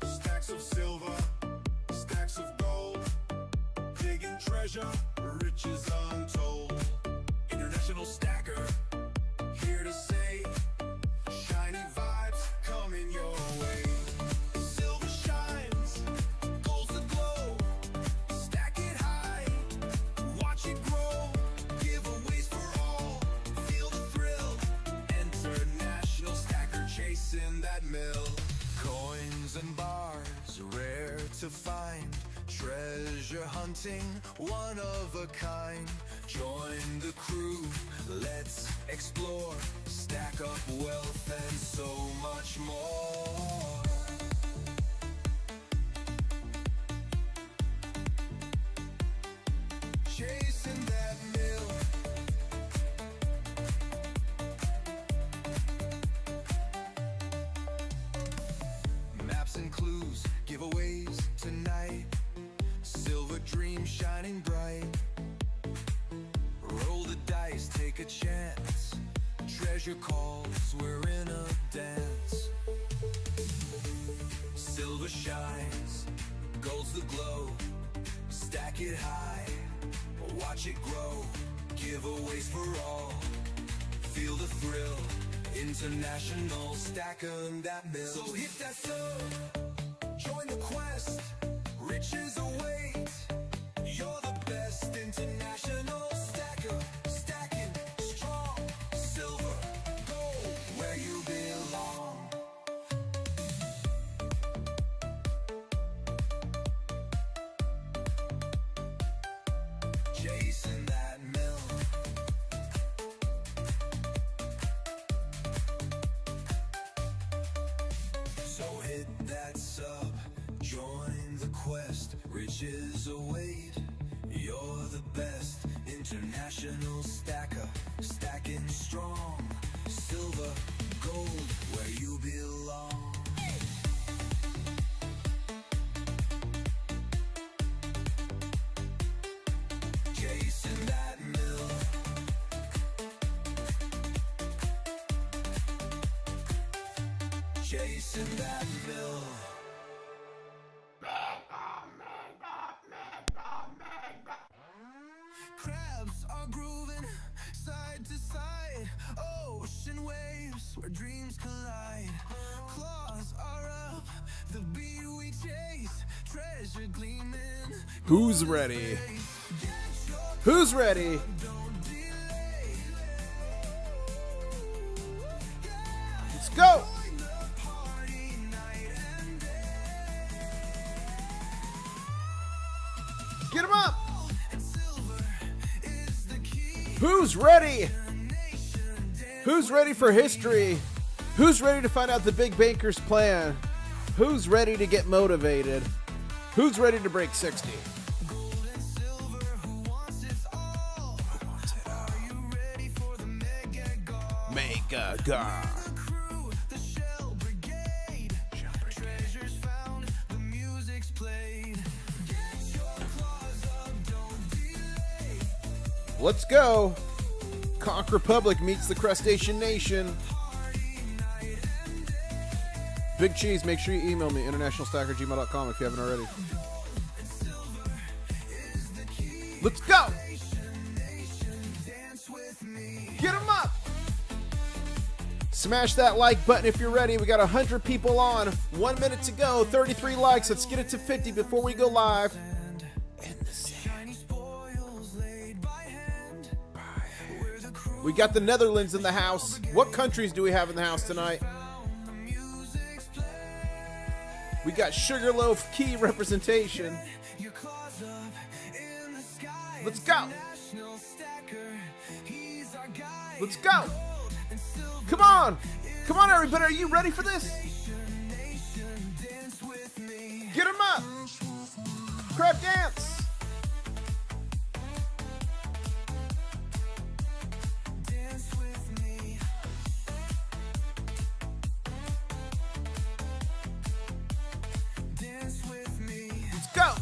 Stacks of silver, stacks of gold, digging treasure, riches untold. International stacker, here to say, shiny vibes coming your way. Silver shines, gold's the glow, stack it high, watch it grow, giveaways for all, feel the thrill, international stacker chasing that mill. Coins and bars, rare to find, treasure hunting, one of a kind. Join the crew, let's explore, stack up wealth and so much more. Chasing that mill. Maps and clues, giveaways tonight, silver dreams shining bright. Roll the dice, take a chance, treasure calls, we're in a dance. Silver shines, gold's the glow, stack it high, watch it grow, giveaways for all, feel the thrill, international stacking that mill. So hit that sub, join the quest, riches await, you're the best international stacker, stacking strong, silver, gold, where you belong. Chasing that mill. So hit that sub, join the quest, riches await, you're the best international stacker, stacking strong, silver, gold, where you belong. Chasing that mill. Chasing that mill. Crabs are grooving side to side, ocean waves where dreams collide. Claws are up, the beat we chase, treasure gleaming. Who's ready? Who's ready? Let's go! Get him up! Who's ready? Who's ready for history? Who's ready to find out the big banker's plan? Who's ready to get motivated? Who's ready to break 60? Mega God. Let's go. Conch Republic meets the Crustacean Nation. Big Cheese, make sure you email me, internationalstacker@gmail.com if you haven't already. Let's go. Get them up. Smash that like button if you're ready. We got 100 people on. 1 minute to go. 33 likes. Let's get it to 50 before we go live. We got the Netherlands in the house. What countries do we have in the house tonight? We got Sugarloaf key representation. Let's go. Let's go. Come on. Come on, everybody. Are you ready for this? Get them up. Crab dance. Go!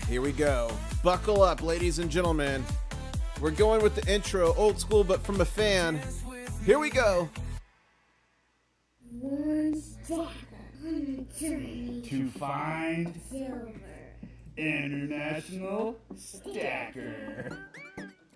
Here we go. Buckle up, ladies and gentlemen. We're going with the intro, old school, but from a fan. Here we go. One stacker on a journey To find silver. International Stacker.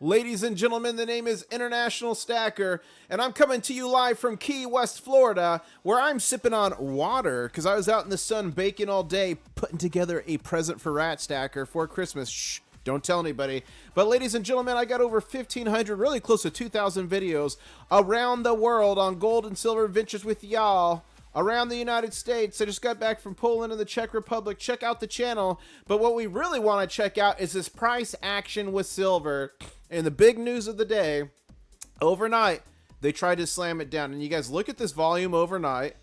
Ladies and gentlemen, the name is International Stacker, and I'm coming to you live from Key West, Florida, where I'm sipping on water because I was out in the sun baking all day, putting together a present for Rat Stacker for Christmas. Shh, don't tell anybody. But ladies and gentlemen, I got over 1,500, really close to 2,000 videos around the world on gold and silver ventures with y'all. Around the United States. I just got back from Poland and the Czech Republic. Check out the channel. But what we really want to check out is this price action with silver. And the big news of the day, overnight, they tried to slam it down. And you guys look at this volume overnight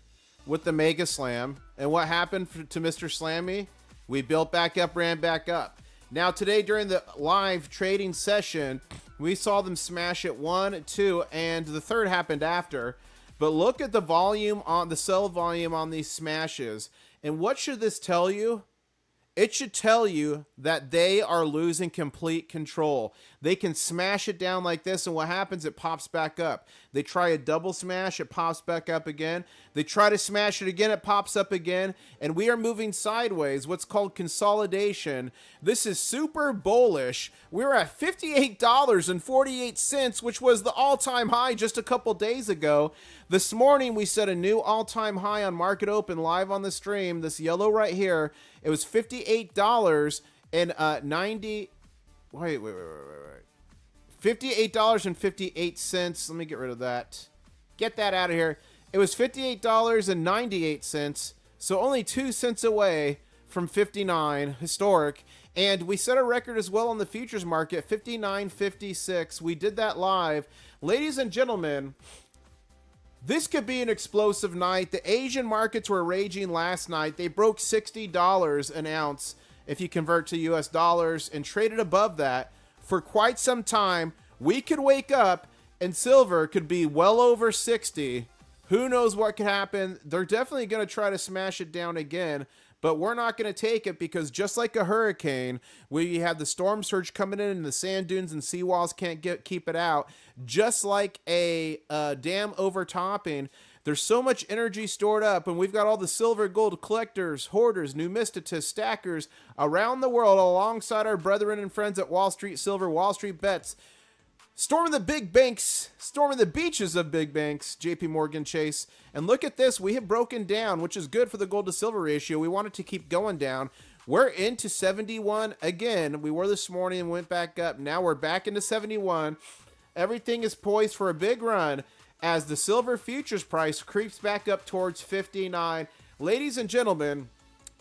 with the Mega Slam. And what happened to Mr. Slammy? We built back up, ran back up. Now today during the live trading session, we saw them smash it 1, 2, and the third happened after. But look at the volume on the sell volume on these smashes. And what should this tell you? It should tell you that they are losing complete control. They can smash it down like this, and what happens? It pops back up. They try a double smash, it pops back up again. They try to smash it again, it pops up again. And we are moving sideways, what's called consolidation. This is super bullish. We're at $58.48, which was the all-time high just a couple days ago. This morning, we set a new all-time high on Market Open live on the stream. This yellow right here, it was $58.90. Wait. $58.58. Let me get rid of that. Get that out of here. It was $58.98. So only 2 cents away from 59 historic. And we set a record as well on the futures market, 59.56. We did that live. Ladies and gentlemen, this could be an explosive night. The Asian markets were raging last night. They broke $60 an ounce if you convert to US dollars and traded above that for quite some time. We could wake up and silver could be well over 60. Who knows what could happen? They're definitely going to try to smash it down again, but we're not going to take it because just like a hurricane, we had the storm surge coming in and the sand dunes and seawalls can't keep it out. Just like a dam overtopping, there's so much energy stored up, and we've got all the silver gold collectors, hoarders, numisticists, stackers around the world alongside our brethren and friends at Wall Street Silver, Wall Street Bets, storming the big banks, storming the beaches of big banks, JP Morgan Chase. And look at this, we have broken down, which is good for the gold to silver ratio. We want it to keep going down. We're into 71 again. We were this morning and went back up. Now we're back into 71. Everything is poised for a big run as the silver futures price creeps back up towards 59. Ladies and gentlemen,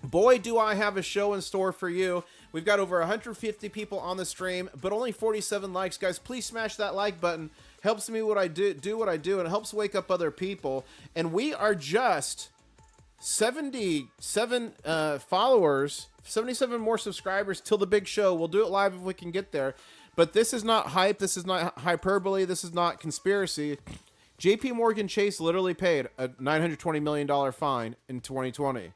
boy, do I have a show in store for you. We've got over 150 people on the stream, but only 47 likes. Guys, please smash that like button. helps me what I do what I do, and it helps wake up other people. And we are just 77 followers, 77 more subscribers till the big show. We'll do it live if we can get there. But this is not hype. This is not hyperbole. This is not conspiracy. JP Morgan Chase literally paid a $920 million fine in 2020.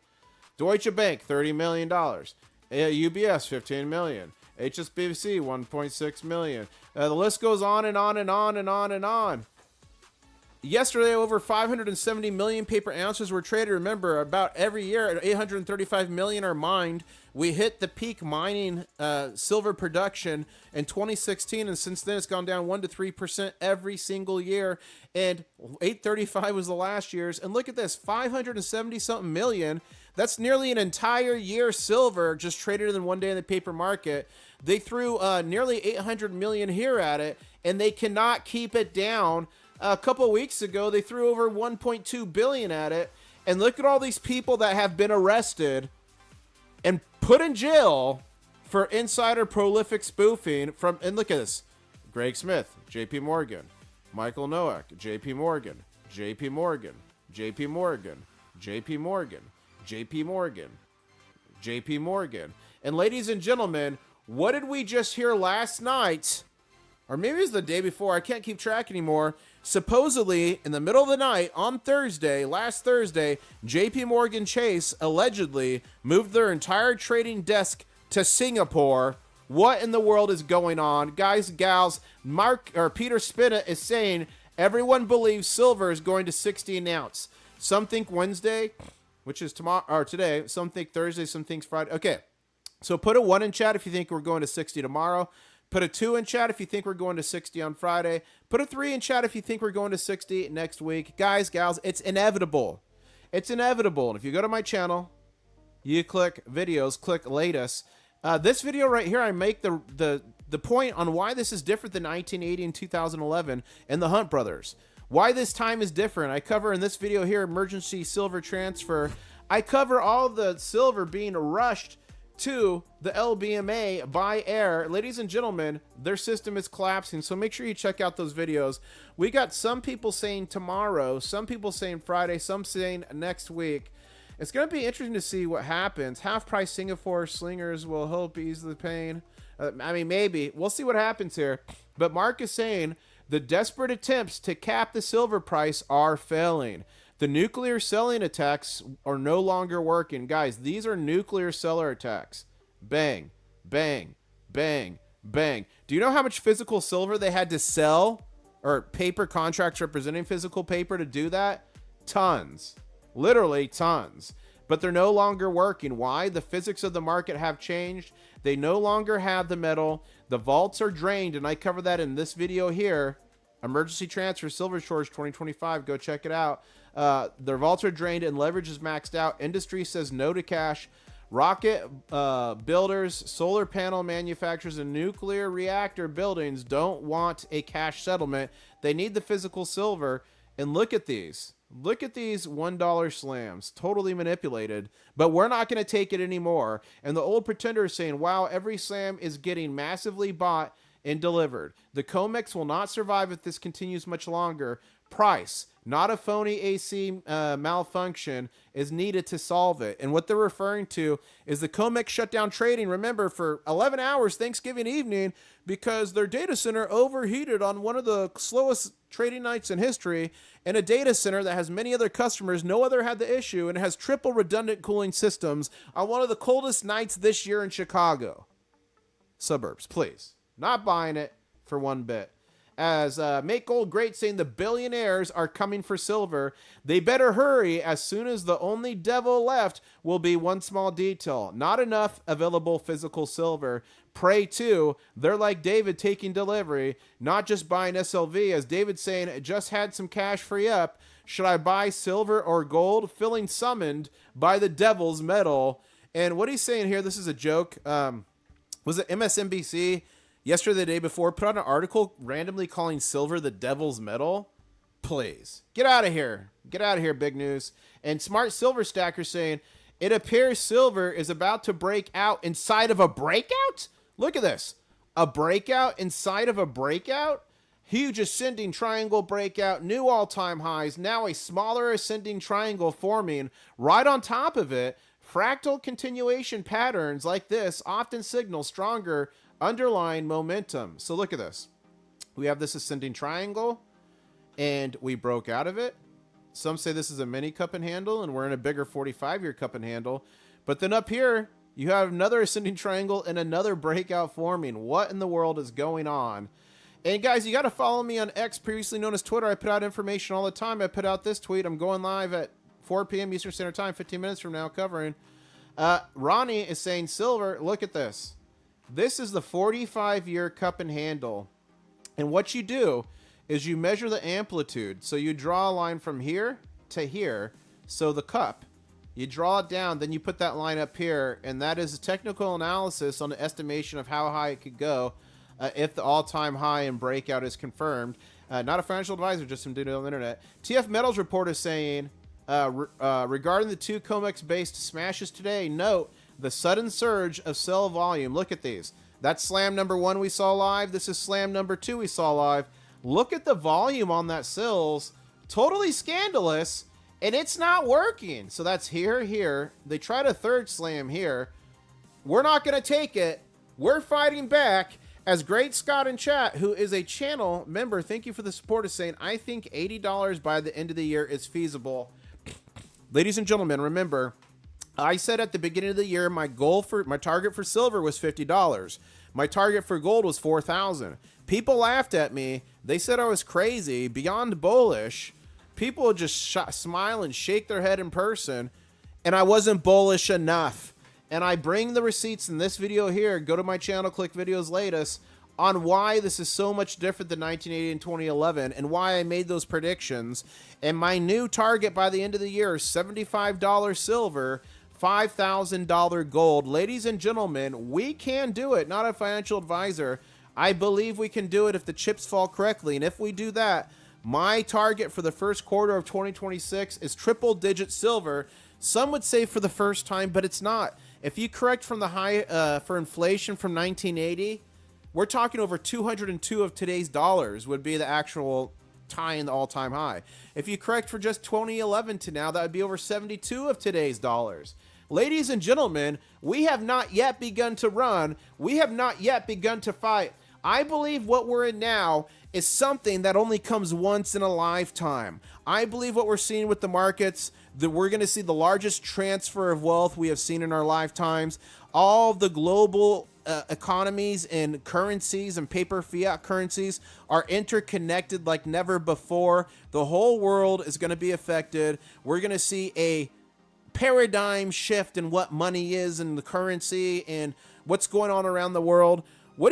Deutsche Bank, $30 million. UBS, $15 million. HSBC, $1.6 million. The list goes on and on and on and on and on. Yesterday, over 570 million paper ounces were traded. Remember, about every year, 835 million are mined. We hit the peak mining silver production in 2016, and since then, it's gone down 1 to 3% every single year. And 835 was the last year's. And look at this, 570 something million. That's nearly an entire year silver just traded in one day in the paper market. They threw nearly 800 million here at it, and they cannot keep it down. A couple of weeks ago, they threw over 1.2 billion at it. And look at all these people that have been arrested and put in jail for insider prolific spoofing and look at this. Greg Smith, JP Morgan, Michael Nowak, JP Morgan, JP Morgan, JP Morgan, JP Morgan, JP Morgan, JP Morgan. And ladies and gentlemen, what did we just hear last night? Or maybe it was the day before. I can't keep track anymore. Supposedly, in the middle of the night on Thursday, last Thursday, JP Morgan Chase allegedly moved their entire trading desk to Singapore. What in the world is going on? Guys, gals, Peter Spina is saying everyone believes silver is going to 60 an ounce. Some think Wednesday, which is tomorrow or today. Some think Thursday, some think Friday. Okay, so put a 1 in chat if you think we're going to 60 tomorrow. Put a 2 in chat if you think we're going to 60 on Friday. Put a 3 in chat if you think we're going to 60 next week. Guys, gals, it's inevitable. It's inevitable. And if you go to my channel, you click videos, click latest. This video right here, I make the point on why this is different than 1980 and 2011 and the Hunt brothers. Why this time is different. I cover in this video here, emergency silver transfer. I cover all the silver being rushed to the LBMA by air. Ladies and gentlemen, their system is collapsing, so make sure you check out those videos. We got some people saying tomorrow, some people saying Friday, some saying next week. It's going to be interesting to see what happens. Half price Singapore slingers will help ease the pain. I mean, maybe. We'll see what happens here. But Mark is saying the desperate attempts to cap the silver price are failing. The nuclear selling attacks are no longer working. Guys, these are nuclear seller attacks. Bang, bang, bang, bang. Do you know how much physical silver they had to sell? Or paper contracts representing physical paper to do that? Tons. Literally tons. But they're no longer working. Why? The physics of the market have changed. They no longer have the metal. The vaults are drained, and I cover that in this video here. Emergency transfer, silver shortage 2025. Go check it out. Their vaults are drained and leverage is maxed out. Industry says no to cash. Rocket builders, solar panel manufacturers, and nuclear reactor buildings don't want a cash settlement. They need the physical silver. And look at these. Look at these $1 slams. Totally manipulated. But we're not going to take it anymore. And the old pretender is saying, wow, every slam is getting massively bought and delivered. The COMEX will not survive if this continues much longer. Price, not a phony AC malfunction, is needed to solve it. And what they're referring to is the COMEX shut down trading, remember, for 11 hours Thanksgiving evening because their data center overheated on one of the slowest trading nights in history. And a data center that has many other customers, no other had the issue, and it has triple redundant cooling systems on one of the coldest nights this year in Chicago. Suburbs, please. Not buying it for one bit. As Make Gold Great saying the billionaires are coming for silver. They better hurry as soon as the only devil left will be one small detail. Not enough available physical silver. Pray too. They're like David taking delivery, not just buying SLV. As David saying, just had some cash free up. Should I buy silver or gold? Feeling summoned by the devil's metal. And what he's saying here, this is a joke. Was it MSNBC? Yesterday, the day before, put out an article randomly calling silver the devil's metal. Please. Get out of here. Get out of here, big news. And Smart Silver Stacker saying, it appears silver is about to break out inside of a breakout? Look at this. A breakout inside of a breakout? Huge ascending triangle breakout, new all-time highs, now a smaller ascending triangle forming right on top of it. Fractal continuation patterns like this often signal stronger underlying momentum. So look at this. We have this ascending triangle, and we broke out of it. Some say this is a mini cup and handle, and we're in a bigger 45-year cup and handle. But then up here, you have another ascending triangle and another breakout forming. What in the world is going on? And guys, you got to follow me on X, previously known as Twitter. I put out information all the time. I put out this tweet. I'm going live at 4 p.m. Eastern Standard Time, 15 minutes from now, covering. Ronnie is saying silver. Look at this. This is the 45-year cup and handle. And what you do is you measure the amplitude. So you draw a line from here to here. So the cup, you draw it down, then you put that line up here, and that is a technical analysis on the estimation of how high it could go if the all-time high and breakout is confirmed. Not a financial advisor, just some dude on the internet. TF Metals report is saying, regarding the two COMEX-based smashes today, note the sudden surge of sell volume. Look at these. That's slam number 1 we saw live. This is slam number 2 we saw live. Look at the volume on that sills. Totally scandalous, and it's not working. So that's here. They tried a third slam here. We're not going to take it. We're fighting back. As Great Scott in chat, who is a channel member, thank you for the support, is saying, I think $80 by the end of the year is feasible. Ladies and gentlemen, remember, I said at the beginning of the year, my target for silver was $50. My target for gold was $4,000. People laughed at me. They said I was crazy, beyond bullish. People would just smile and shake their head in person, and I wasn't bullish enough. And I bring the receipts in this video here. Go to my channel, click videos latest, on why this is so much different than 1980 and 2011 and why I made those predictions. And my new target by the end of the year is $75 silver, $5,000 gold. Ladies and gentlemen, we can do it. Not a financial advisor. I believe we can do it if the chips fall correctly. And if we do that, my target for the first quarter of 2026 is triple-digit silver. Some would say for the first time, but it's not. If you correct from the high for inflation from 1980, we're talking over 202 of today's dollars would be the actual tying the all-time high. If you correct for just 2011 to now, that would be over 72 of today's dollars. Ladies and gentlemen, we have not yet begun to run. We have not yet begun to fight. I believe what we're in now is something that only comes once in a lifetime. I believe what we're seeing with the markets, that we're going to see the largest transfer of wealth we have seen in our lifetimes. All the global economies and currencies and paper fiat currencies are interconnected like never before. The whole world is going to be affected. We're going to see a paradigm shift in what money is and the currency and what's going on around the world. Why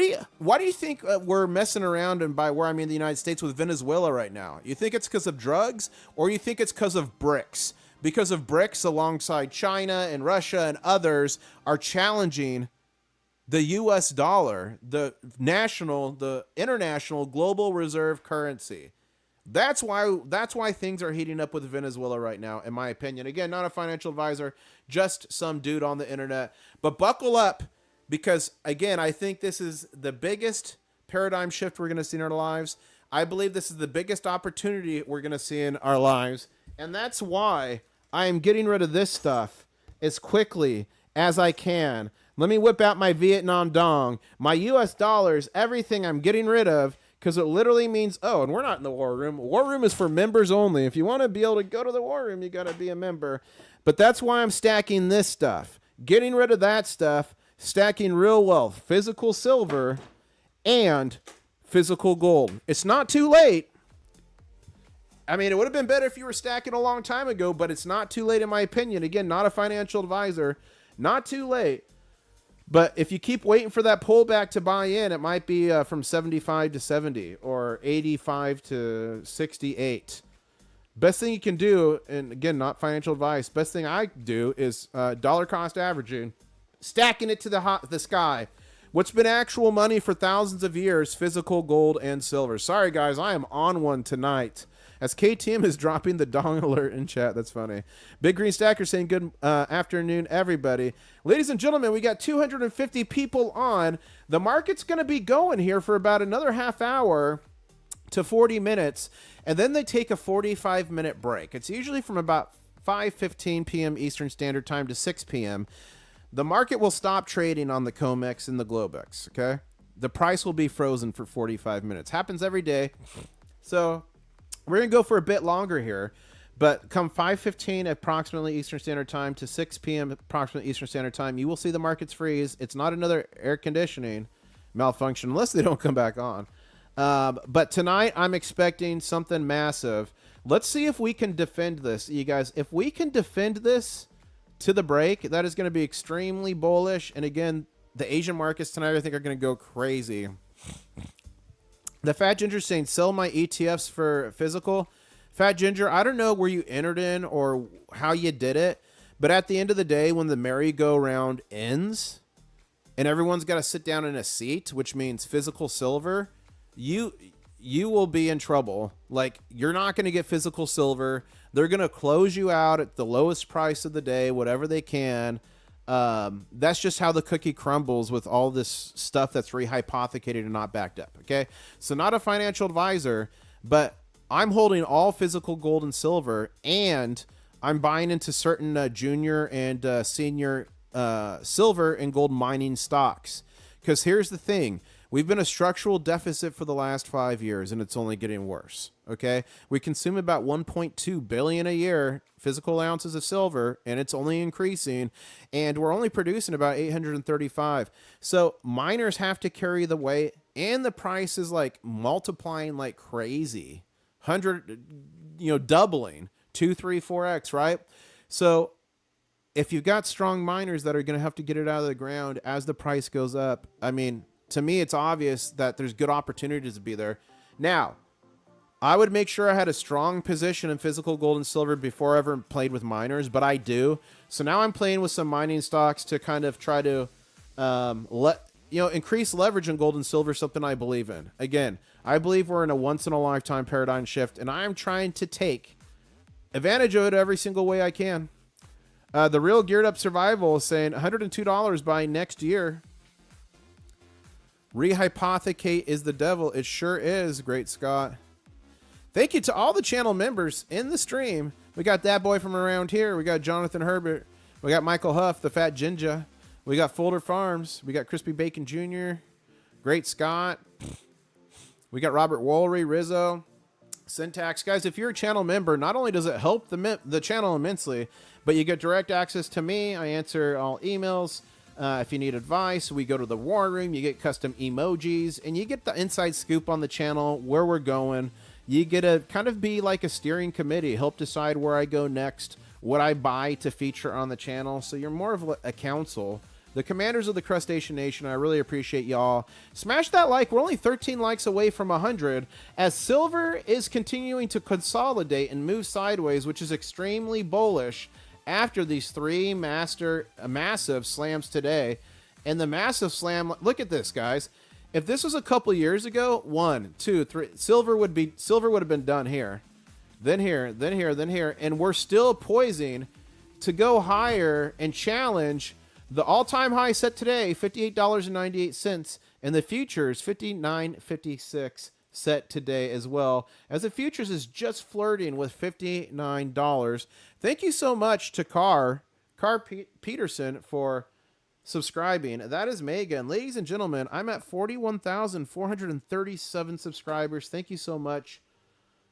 do you think we're messing around, and by where I mean the United States, with Venezuela right now? You think it's because of drugs, or you think it's because of BRICS? Because of BRICS alongside China and Russia and others are challenging the US dollar, the international global reserve currency. That's why things are heating up with Venezuela right now, in my opinion. Again, not a financial advisor, just some dude on the internet. But buckle up, because again, I think this is the biggest paradigm shift we're going to see in our lives. I believe this is the biggest opportunity we're going to see in our lives. And that's why I am getting rid of this stuff as quickly as I can. Let me whip out my Vietnam dong, my US dollars, everything I'm getting rid of, because it literally means, oh, and we're not in the war room. War room is for members only. If you want to be able to go to the war room, you got to be a member. But that's why I'm stacking this stuff, getting rid of that stuff, stacking real wealth, physical silver, and physical gold. It's not too late. I mean, it would have been better if you were stacking a long time ago, but it's not too late in my opinion. Again, not a financial advisor. Not too late. But if you keep waiting for that pullback to buy in, it might be from 75 to 70 or 85 to 68. Best thing you can do, and again, not financial advice, best thing I do is dollar cost averaging, stacking it to the sky. What's been actual money for thousands of years, physical gold and silver. Sorry, guys, I am on one tonight. As KTM is dropping the dong alert in chat. That's funny. Big Green Stacker saying good afternoon, everybody. Ladies and gentlemen, we got 250 people on. The market's going to be going here for about another half hour. to 40 minutes, and then they take a 45-minute break. It's usually from about 5:15 p.m. Eastern Standard Time to 6 p.m. The market will stop trading on the COMEX and the Globex, okay? The price will be frozen for 45 minutes. Happens every day. So we're going to go for a bit longer here. But come 5:15 approximately Eastern Standard Time to 6 p.m. approximately Eastern Standard Time, you will see the markets freeze. It's not another air conditioning malfunction unless they don't come back on. But tonight I'm expecting something massive. Let's see if we can defend this, you guys. If we can defend this to the break, that is going to be extremely bullish. And again, the Asian markets tonight I think are going to go crazy. The Fat Ginger saying, sell my ETFs for physical. Fat Ginger, I don't know where you entered in or how you did it, but at the end of the day, when the merry-go-round ends and everyone's got to sit down in a seat, which means physical silver, you will be in trouble. Like, you're not going to get physical silver. They're going to close you out at the lowest price of the day, whatever they can. That's just how the cookie crumbles with all this stuff that's rehypothecated and not backed up. Okay. So not a financial advisor, but I'm holding all physical gold and silver, and I'm buying into certain junior and senior silver and gold mining stocks. Because here's the thing. We've been a structural deficit for the last 5 years, and it's only getting worse. Okay, we consume about 1.2 billion a year physical ounces of silver, and it's only increasing. And we're only producing about 835. So miners have to carry the weight, and the price is like multiplying like crazy, doubling 2, 3, 4x, right? So if you've got strong miners that are going to have to get it out of the ground as the price goes up, I mean, to me, it's obvious that there's good opportunities to be there. Now, I would make sure I had a strong position in physical gold and silver before I ever played with miners, but I do. So now I'm playing with some mining stocks to kind of try to increase leverage in gold and silver, something I believe in. Again, I believe we're in a once-in-a-lifetime paradigm shift, and I'm trying to take advantage of it every single way I can. The Real Geared Up Survival is saying $102 by next year. Rehypothecate is the devil. It sure is, Great Scott. Thank you to all the channel members in the stream. We got that boy from around here. We got Jonathan Herbert. We got Michael Huff, the Fat Ginger. We got Folder Farms. We got Crispy Bacon Jr., Great Scott. We got Robert Wollery, Rizzo, Syntax. Guys, if you're a channel member, not only does it help the channel immensely, but you get direct access to me. I answer all emails. If you need advice, we go to the war room. You get custom emojis, and you get the inside scoop on the channel, where we're going. You get to kind of be like a steering committee, help decide where I go next, what I buy to feature on the channel. So you're more of a council. The commanders of the Crustacean Nation, I really appreciate y'all. Smash that like. We're only 13 likes away from 100 as silver is continuing to consolidate and move sideways, which is extremely bullish after these three massive slams today. And the massive slam, look at this, guys. If this was a couple years ago, 1, 2, 3, silver would have been done here, then here, then here, then here, and we're still poising to go higher and challenge the all-time high set today, $58.98, and the futures $59.56 set today as well, as the futures is just flirting with $59. Thank you so much to Carr Peterson for subscribing. That is Megan. Ladies and gentlemen, I'm at 41,437 subscribers. Thank you so much.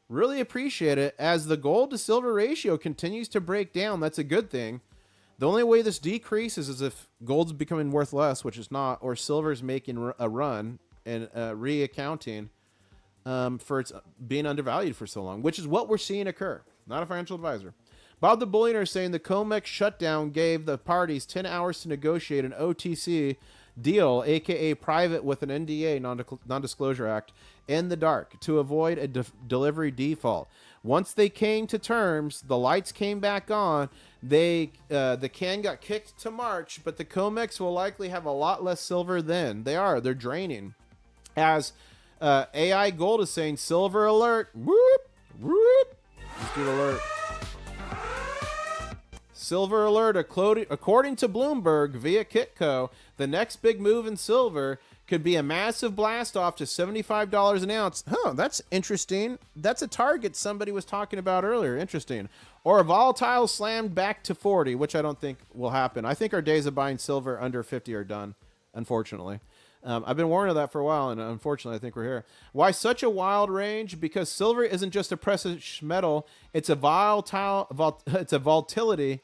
Really appreciate it. As the gold to silver ratio continues to break down, that's a good thing. The only way this decreases is if gold's becoming worth less, which is not, or silver's making a run and reaccounting for its being undervalued for so long, which is what we're seeing occur. Not a financial advisor. Bob the Bullionaire is saying the COMEX shutdown gave the parties 10 hours to negotiate an OTC deal, aka private with an NDA, non-disclosure act, in the dark to avoid a delivery default. Once they came to terms, the lights came back on. The can got kicked to March, but the COMEX will likely have a lot less silver then. They're draining. As AI Gold is saying, silver alert. Whoop, whoop. Let's do the alert. Silver alert, according to Bloomberg via Kitco, the next big move in silver could be a massive blast off to $75 an ounce. Huh, that's interesting. That's a target somebody was talking about earlier. Interesting. Or a volatile slammed back to 40, which I don't think will happen. I think our days of buying silver under 50 are done, unfortunately. I've been warning of that for a while, and unfortunately, I think we're here. Why such a wild range? Because silver isn't just a precious metal; it's a volatility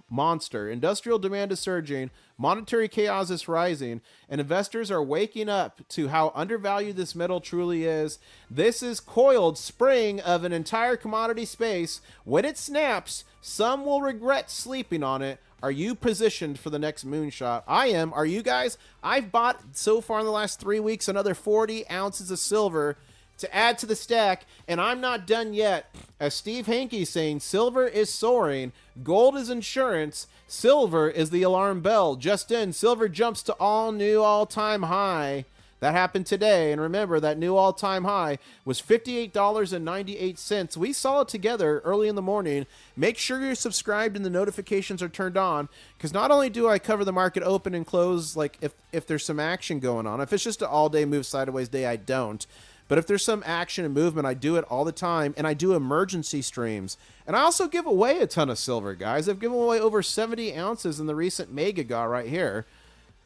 monster. Industrial demand is surging, monetary chaos is rising, and investors are waking up to how undervalued this metal truly is. This is coiled spring of an entire commodity space. When it snaps, some will regret sleeping on it. Are you positioned for the next moonshot? I am. Are you guys? I've bought so far in the last 3 weeks another 40 ounces of silver to add to the stack, and I'm not done yet. As Steve Hankey's saying, silver is soaring, gold is insurance, silver is the alarm bell. Just in, silver jumps to all-time high. That happened today, and remember, that new all-time high was $58.98. We saw it together early in the morning. Make sure you're subscribed and the notifications are turned on, because not only do I cover the market open and close, like if there's some action going on. If it's just an all-day move sideways day, I don't. But if there's some action and movement, I do it all the time, and I do emergency streams. And I also give away a ton of silver, guys. I've given away over 70 ounces in the recent Mega Gaw right here.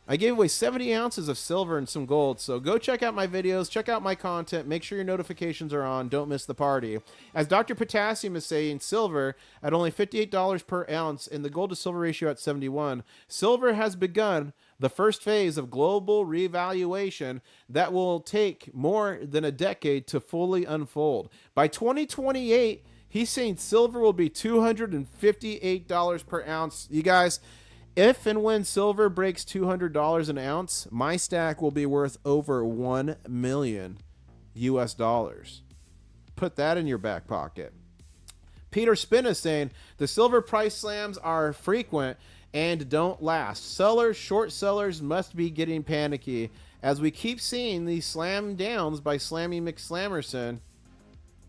I gave away 70 ounces of silver and some gold, so go check out my videos, check out my content, make sure your notifications are on, don't miss the party. As Dr. Potassium is saying, silver at only $58 per ounce and the gold to silver ratio at 71. Silver has begun the first phase of global revaluation that will take more than a decade to fully unfold. By 2028, he's saying silver will be $258 per ounce. You guys, if and when silver breaks $200 an ounce, my stack will be worth over $1 million US dollars. Put that in your back pocket. Peter Spin is saying the silver price slams are frequent and don't last. Short sellers must be getting panicky as we keep seeing these slam downs by Slammy McSlammerson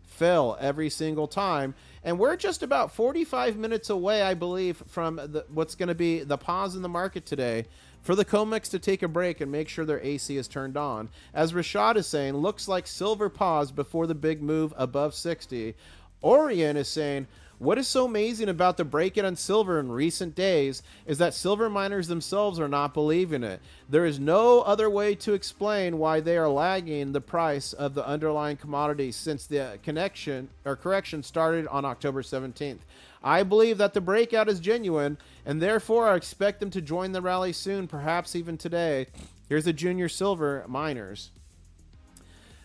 fail every single time. And we're just about 45 minutes away, I believe, from what's going to be the pause in the market today for the COMEX to take a break and make sure their AC is turned on. As Rashad is saying, looks like silver paused before the big move above 60. Orion is saying, what is so amazing about the break-in on silver in recent days is that silver miners themselves are not believing it. There is no other way to explain why they are lagging the price of the underlying commodity since the correction started on October 17th. I believe that the breakout is genuine, and therefore I expect them to join the rally soon, perhaps even today. Here's the junior silver miners.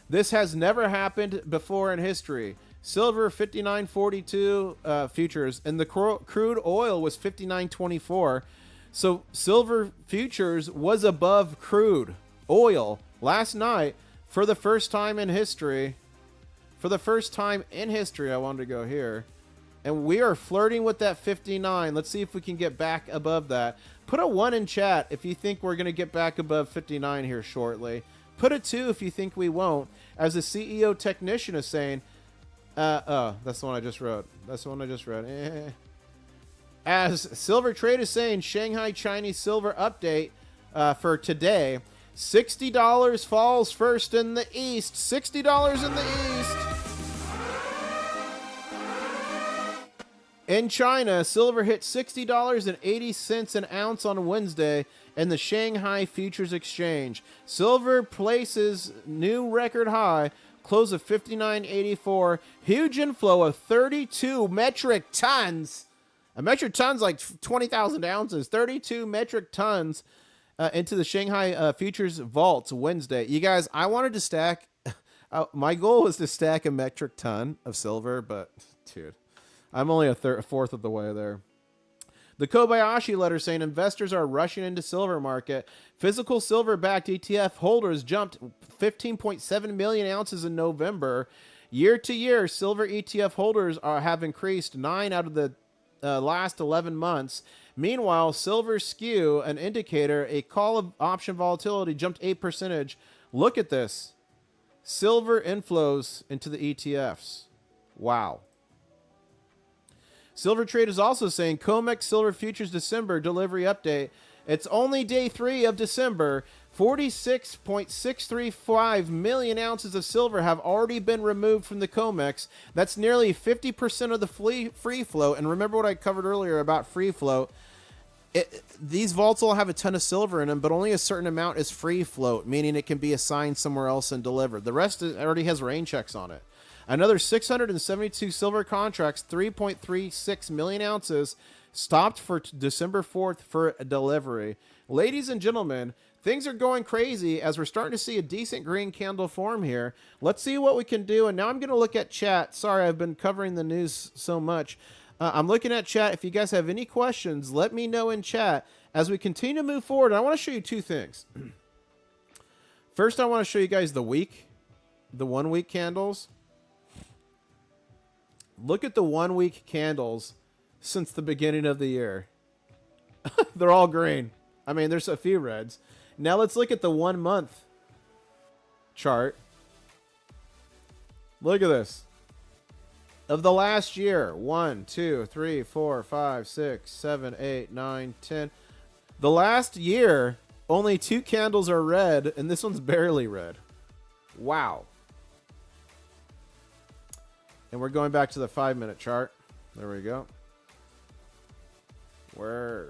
This has never happened before in history. Silver 59.42 futures, and the crude oil was 59.24. So silver futures was above crude oil last night for the first time in history. For the first time in history, I wanted to go here. And we are flirting with that 59. Let's see if we can get back above that. Put a 1 in chat if you think we're going to get back above 59 here shortly. Put a 2 if you think we won't. As the CEO technician is saying, that's the one I just wrote. As Silver Trade is saying, Shanghai Chinese silver update for today. $60 falls first in the East. $60 in the East. In China, silver hit $60.80 an ounce on Wednesday in the Shanghai Futures Exchange. Silver places new record high. Close of 59.84. Huge inflow of 32 metric tons. A metric ton's like 20,000 ounces. 32 metric tons into the Shanghai Futures vaults Wednesday. You guys, I wanted to stack. My goal was to stack a metric ton of silver, but dude, I'm only a fourth of the way there. The Kobayashi letter saying investors are rushing into silver market. Physical silver-backed ETF holders jumped 15.7 million ounces in November. Year to year, silver ETF holders have increased 9 out of the last 11 months. Meanwhile, silver skew, an indicator, a call of option volatility, jumped 8%. Look at this. Silver inflows into the ETFs. Wow. Silver Trade is also saying COMEX Silver Futures December delivery update. It's only day 3 of December. 46.635 million ounces of silver have already been removed from the COMEX. That's nearly 50% of the free float. And remember what I covered earlier about free float. These vaults all have a ton of silver in them, but only a certain amount is free float, meaning it can be assigned somewhere else and delivered. The rest already has rain checks on it. Another 672 silver contracts, 3.36 million ounces, stopped for December 4th for delivery. Ladies and gentlemen, things are going crazy as we're starting to see a decent green candle form here. Let's see what we can do. And now I'm going to look at chat. Sorry, I've been covering the news so much. I'm looking at chat. If you guys have any questions, let me know in chat as we continue to move forward. I want to show you two things. First, I want to show you guys the 1 week candles. Look at the 1 week candles since the beginning of the year. They're all green. I mean, there's a few reds. Now let's look at the 1 month chart. Look at this. Of the last year, 1, 2, 3, 4, 5, 6, 7, 8, 9, 10. The last year, only 2 candles are red, and this one's barely red. Wow. And we're going back to the 5-minute chart. There we go. Let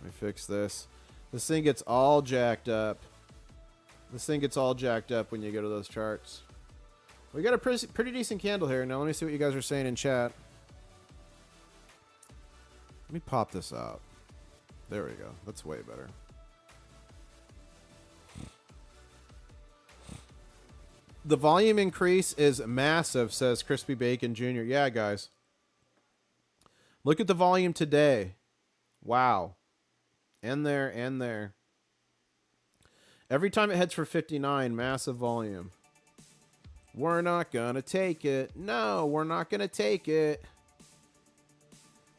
me fix this. This thing gets all jacked up. This thing gets all jacked up when you go to those charts. We got a pretty decent candle here. Now let me see what you guys are saying in chat. Let me pop this out. There we go. That's way better. The volume increase is massive, says Crispy Bacon Jr. Yeah, guys. Look at the volume today. Wow. And there, and there. Every time it heads for 59, massive volume. We're not gonna take it. No, we're not gonna take it.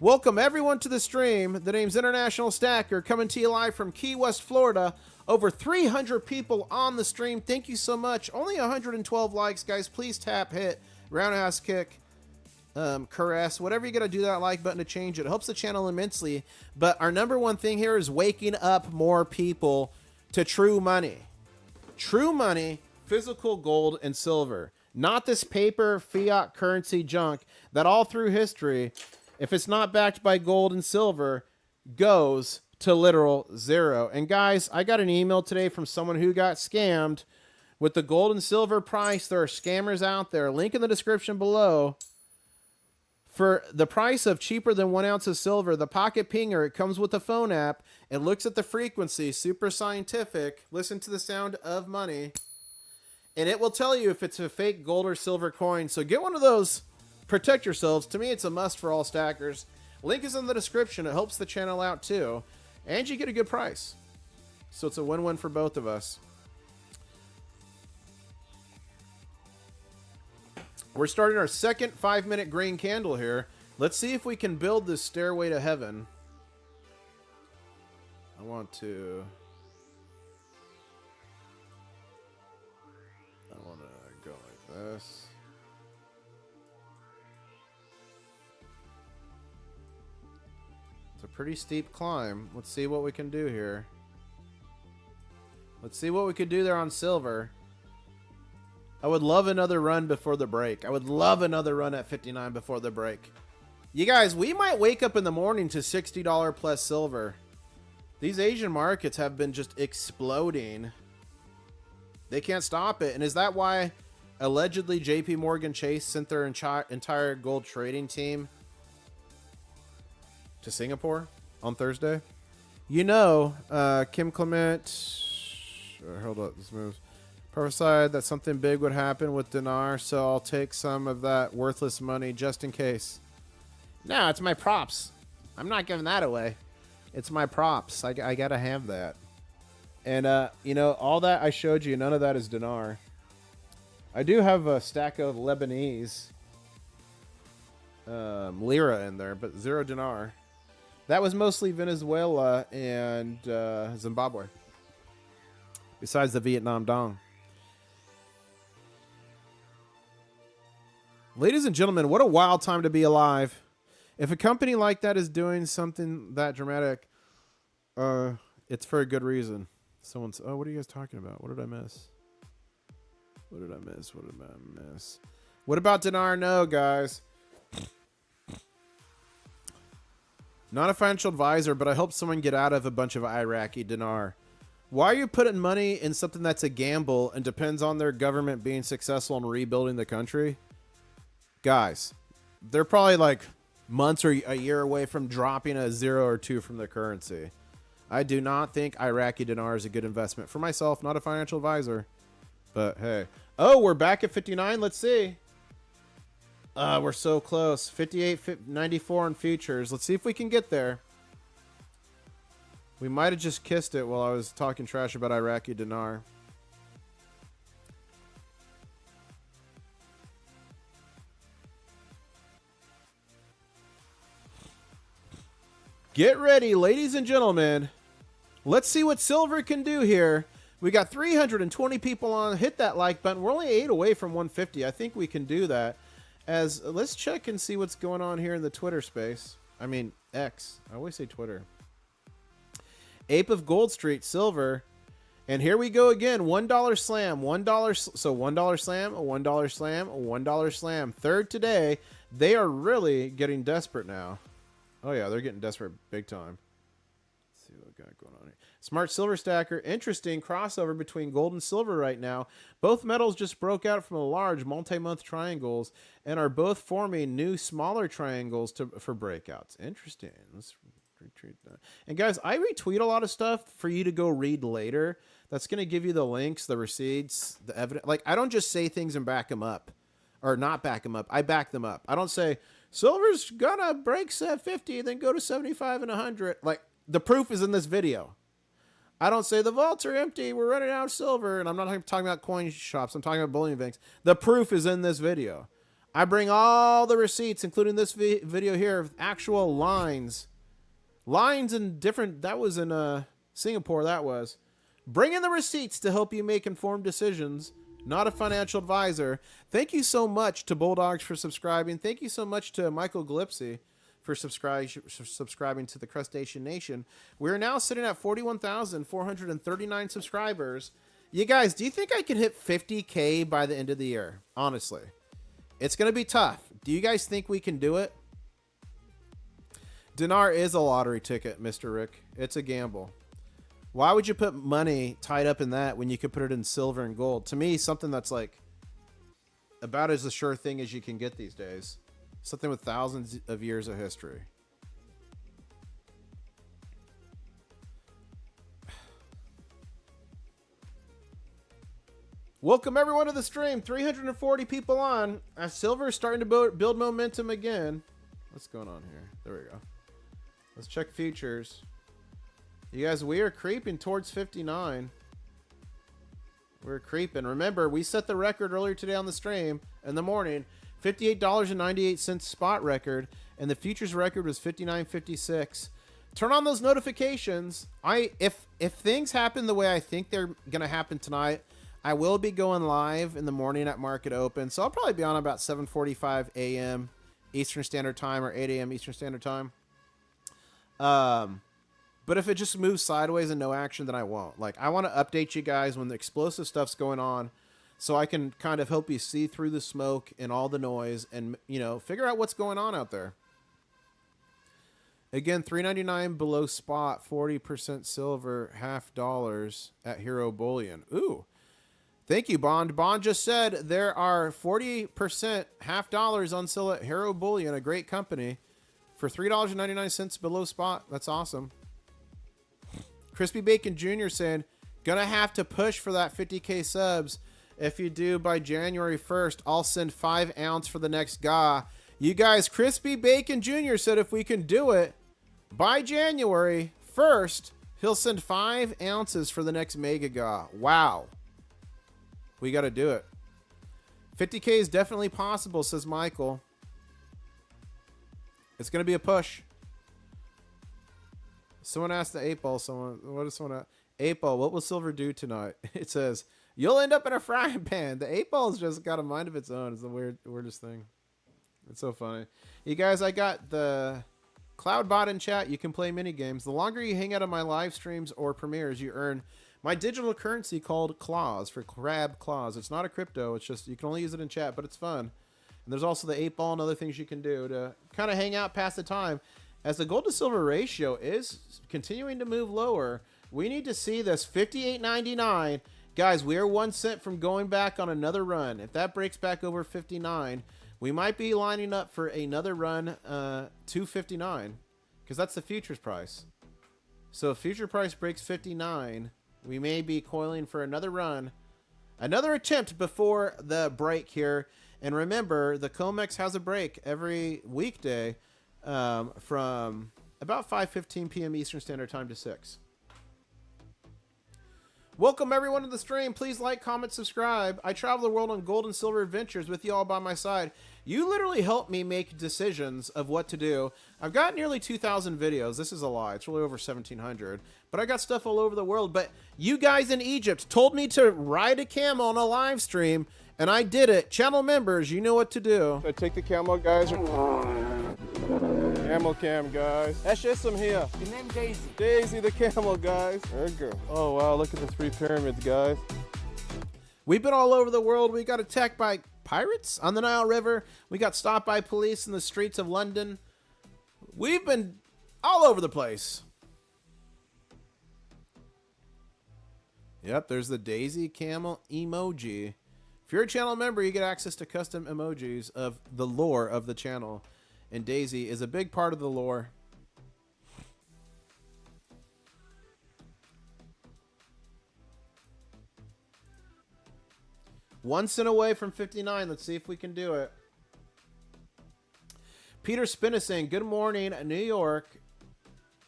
Welcome everyone to the stream. The name's International Stacker, coming to you live from Key West, Florida. Over 300 people on the stream. Thank you so much. Only 112 likes, guys. Please tap, hit, roundhouse kick, caress, whatever you gotta do that like button to change it. It helps the channel immensely. But our number one thing here is waking up more people to true money. True money, physical gold and silver. Not this paper fiat currency junk that all through history, if it's not backed by gold and silver, goes to literal zero. And guys, I got an email today from someone who got scammed with the gold and silver price. There are scammers out there. Link in the description below. For the price of cheaper than 1 ounce of silver, the Pocket Pinger, it comes with a phone app. It looks at the frequency, super scientific. Listen to the sound of money. And it will tell you if it's a fake gold or silver coin. So get one of those. Protect yourselves. To me, it's a must for all stackers. Link is in the description. It helps the channel out too. And you get a good price. So it's a win-win for both of us. We're starting our second 5-minute green candle here. Let's see if we can build this stairway to heaven. I want to go like this. It's a pretty steep climb. Let's see what we can do here. Let's see what we could do there on silver. I would love another run before the break. I would love another run at 59 before the break. You guys, we might wake up in the morning to $60 plus silver. These Asian markets have been just exploding. They can't stop it. And is that why allegedly JP Morgan Chase sent their entire gold trading team to Singapore on Thursday? You know, Kim Clement, hold up, this moves. Prophesied that something big would happen with dinar, so I'll take some of that worthless money just in case. No, it's my props. I'm not giving that away. It's my props. I gotta have that. And, you know, all that I showed you, none of that is dinar. I do have a stack of Lebanese lira in there, but 0 dinar. That was mostly Venezuela and Zimbabwe. Besides the Vietnam dong. Ladies and gentlemen, what a wild time to be alive. If a company like that is doing something that dramatic, it's for a good reason. Someone's, oh, what are you guys talking about? What did I miss? What did I miss? What did I miss? What about dinar? No, guys. Not a financial advisor, but I hope someone get out of a bunch of Iraqi dinar. Why are you putting money in something that's a gamble and depends on their government being successful in rebuilding the country? Guys, they're probably like months or a year away from dropping a 0 or 2 from the currency. I do not think Iraqi dinar is a good investment for myself, not a financial advisor. But hey. Oh, we're back at 59. Let's see. We're so close. 58.94 on futures. Let's see if we can get there. We might have just kissed it while I was talking trash about Iraqi dinar. Get ready, ladies and gentlemen. Let's see what silver can do here. We got 320 people on. Hit that like button. We're only 8 away from 150. I think we can do that. Let's check and see what's going on here in the Twitter space. I mean, X. I always say Twitter. Ape of Gold Street, silver. And here we go again. $1 slam. $1. So $1 slam, a $1 slam, a $1 slam. Third today. They are really getting desperate now. Oh, yeah, they're getting desperate big time. Let's see what we got going on here. Smart Silver Stacker. Interesting crossover between gold and silver right now. Both metals just broke out from the large multi-month triangles and are both forming new smaller triangles for breakouts. Interesting. Let's retweet that. And guys, I retweet a lot of stuff for you to go read later. That's going to give you the links, the receipts, the evidence. Like, I don't just say things and back them up. Or not back them up. I back them up. I don't say, silver's gonna break 50, then go to 75 and 100. Like, the proof is in this video. I don't say the vaults are empty, we're running out of silver, and I'm not talking about coin shops, I'm talking about bullion banks. The proof is in this video. I bring all the receipts, including this video here, of actual lines. Lines in different, that was in Singapore, that was. Bring in the receipts to help you make informed decisions. Not a financial advisor. Thank you so much to Bulldogs for subscribing. Thank you so much to Michael Glipsy for subscribing to the Crustacean Nation. We're now sitting at 41,439 subscribers. You guys, do you think I can hit 50K by the end of the year? Honestly. It's going to be tough. Do you guys think we can do it? Dinar is a lottery ticket, Mr. Rick. It's a gamble. Why would you put money tied up in that when you could put it in silver and gold? To me, something that's like about as a sure thing as you can get these days. Something with thousands of years of history. Welcome everyone to the stream. 340 people on. Silver is starting to build momentum again. What's going on here? There we go. Let's check futures. You guys, we are creeping towards 59. We're creeping. Remember, we set the record earlier today on the stream in the morning. $58.98 spot record, and the futures record was $59.56. Turn on those notifications. If things happen the way I think they're gonna happen tonight, I will be going live in the morning at market open. So I'll probably be on about 7:45 a.m. Eastern Standard Time or 8 a.m. Eastern Standard Time. But if it just moves sideways and no action, then I won't. Like, I want to update you guys when the explosive stuff's going on, so I can kind of help you see through the smoke and all the noise and, you know, figure out what's going on out there. Again, $3.99 below spot, 40% silver, $half at Hero Bullion. Ooh. Thank you, Bond. Bond just said there are 40% $half on sale at Hero Bullion, a great company, for $3.99 below spot. That's awesome. Crispy Bacon Jr. saying, gonna have to push for that 50K subs. If you do by January 1st, I'll send 5 ounce for the next GA. You guys, Crispy Bacon Jr. said if we can do it by January 1st, he'll send 5 ounces for the next Mega GA. Wow. We got to do it. 50K is definitely possible, says Michael. It's going to be a push. Someone asked the 8-ball, what is someone ask? 8-ball, what will silver do tonight? It says, you'll end up in a frying pan. The 8-ball's just got a mind of its own. It's the weirdest thing. It's so funny. You guys, I got the Cloudbot in chat. You can play mini games. The longer you hang out on my live streams or premieres, you earn my digital currency called Claws for Crab Claws. It's not a crypto. It's just you can only use it in chat, but it's fun. And there's also the 8 ball and other things you can do to kind of hang out past the time. As the gold to silver ratio is continuing to move lower, we need to see this 58.99. Guys, we are 1 cent from going back on another run. If that breaks back over 59, we might be lining up for another run to 59 because that's the futures price. So if future price breaks 59, we may be coiling for another run, another attempt before the break here. And remember, the COMEX has a break every weekday from about 5:15 p.m. Eastern Standard Time to 6. Welcome everyone to the stream. Please like, comment, subscribe. I travel the world on gold and silver adventures with you all by my side. You literally help me make decisions of what to do. I've got nearly 2,000 videos. This is a lie. It's really over 1,700. But I got stuff all over the world. But you guys in Egypt told me to ride a camel on a live stream, and I did it. Channel members, you know what to do. I take the camel, guys. Camel cam, guys. That's just some here. Your name Daisy. Daisy the camel, guys. There we go. Oh, wow. Look at the 3 pyramids, guys. We've been all over the world. We got attacked by pirates on the Nile River. We got stopped by police in the streets of London. We've been all over the place. Yep, there's the Daisy camel emoji. If you're a channel member, you get access to custom emojis of the lore of the channel. And Daisy is a big part of the lore. One cent away from 59. Let's see if we can do it. Peter Spinna saying, good morning, New York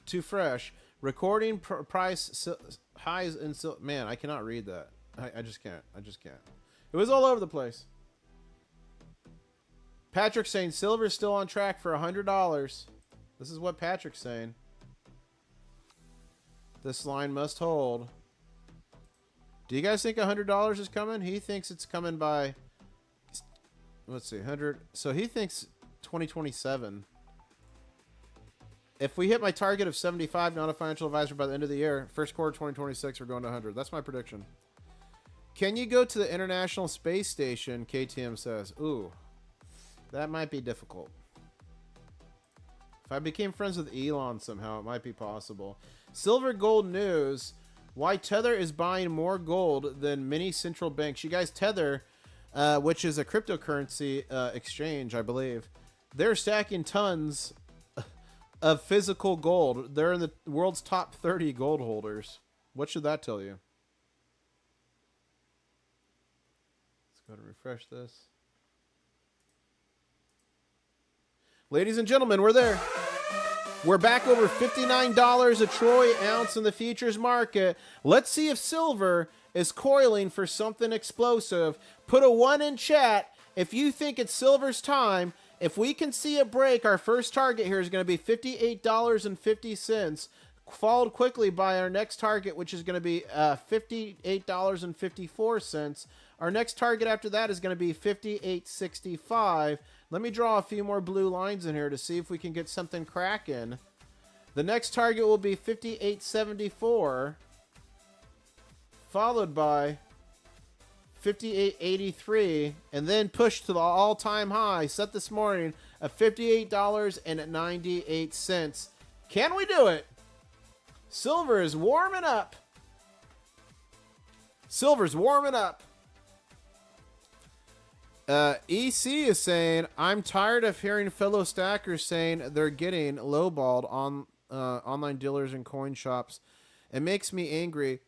to fresh. Recording price highs in... Man, I cannot read that. I just can't. I just can't. It was all over the place. Patrick saying silver's still on track for $100. This is what Patrick's saying. This line must hold. Do you guys think $100 is coming? He thinks it's coming by, let's see, 100. So he thinks 2027. If we hit my target of 75, not a financial advisor by the end of the year, first quarter 2026, we're going to 100. That's my prediction. Can you go to the International Space Station? KTM says. Ooh, that might be difficult. If I became friends with Elon somehow, it might be possible. Silver Gold News. Why Tether is buying more gold than many central banks. You guys, Tether, which is a cryptocurrency exchange, I believe, they're stacking tons of physical gold. They're in the world's top 30 gold holders. What should that tell you? Let's go to refresh this. Ladies and gentlemen, we're there. We're back over $59 a troy ounce in the futures market. Let's see if silver is coiling for something explosive. Put a 1 in chat if you think it's silver's time. If we can see a break, our first target here is going to be $58.50, followed quickly by our next target, which is going to be $58.54. Our next target after that is going to be $58.65. Let me draw a few more blue lines in here to see if we can get something cracking. The next target will be $58.74, followed by $58.83, and then push to the all-time high set this morning of $58.98. Can we do it? Silver is warming up. Silver's warming up. EC is saying, I'm tired of hearing fellow stackers saying they're getting lowballed on online dealers and coin shops. It makes me angry.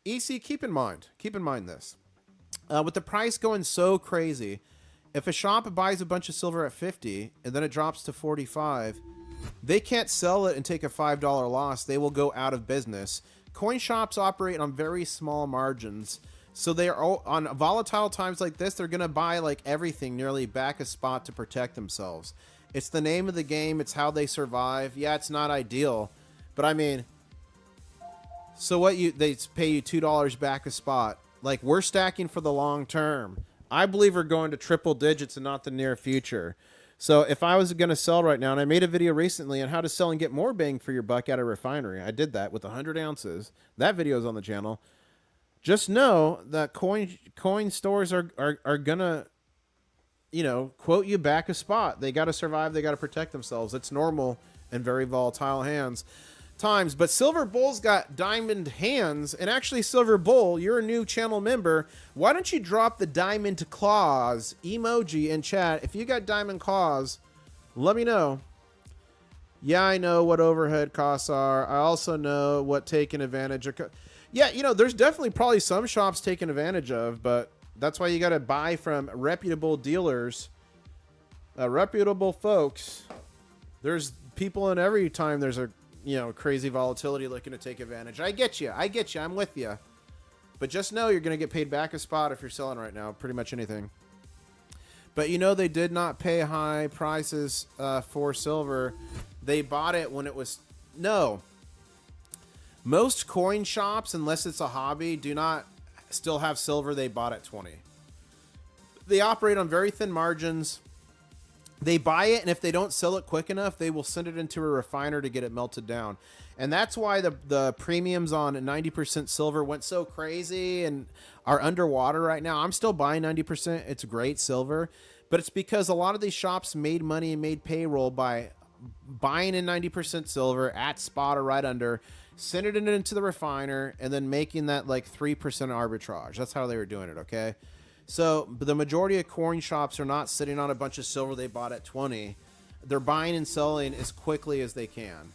EC, keep in mind this. With the price going so crazy, if a shop buys a bunch of silver at 50 and then it drops to 45, they can't sell it and take a $5 loss. They will go out of business. Coin shops operate on very small margins. So they are on volatile times like this, they're going to buy like everything nearly back a spot to protect themselves. It's the name of the game. It's how they survive. Yeah, it's not ideal, but I mean, so what they pay you $2 back a spot. Like, we're stacking for the long term. I believe we're going to triple digits and not the near future. So if I was going to sell right now, and I made a video recently on how to sell and get more bang for your buck at a refinery, I did that with 100 ounces. That video is on the channel. Just know that coin stores are going to, you know, quote you back a spot. They got to survive. They got to protect themselves. It's normal in very volatile times. But Silver Bull's got diamond hands. And actually, Silver Bull, you're a new channel member. Why don't you drop the diamond claws emoji in chat? If you got diamond claws, let me know. Yeah, I know what overhead costs are. I also know what taking advantage of. Yeah, you know, there's definitely probably some shops taking advantage of, but that's why you got to buy from reputable dealers, reputable folks. There's people in every time there's a, you know, crazy volatility looking to take advantage. I get you. I'm with you. But just know you're going to get paid back a spot if you're selling right now, pretty much anything. But you know, they did not pay high prices for silver. They bought it when it was, no. Most coin shops, unless it's a hobby, do not still have silver they bought at 20. They operate on very thin margins. They buy it, and if they don't sell it quick enough, they will send it into a refiner to get it melted down. And that's why the premiums on 90% silver went so crazy and are underwater right now. I'm still buying 90%. It's great silver. But it's because a lot of these shops made money and made payroll by buying in 90% silver at spot or right under, sending it into the refiner, and then making that like 3% arbitrage. That's how they were doing it, okay? So the majority of coin shops are not sitting on a bunch of silver they bought at 20. They're buying and selling as quickly as they can.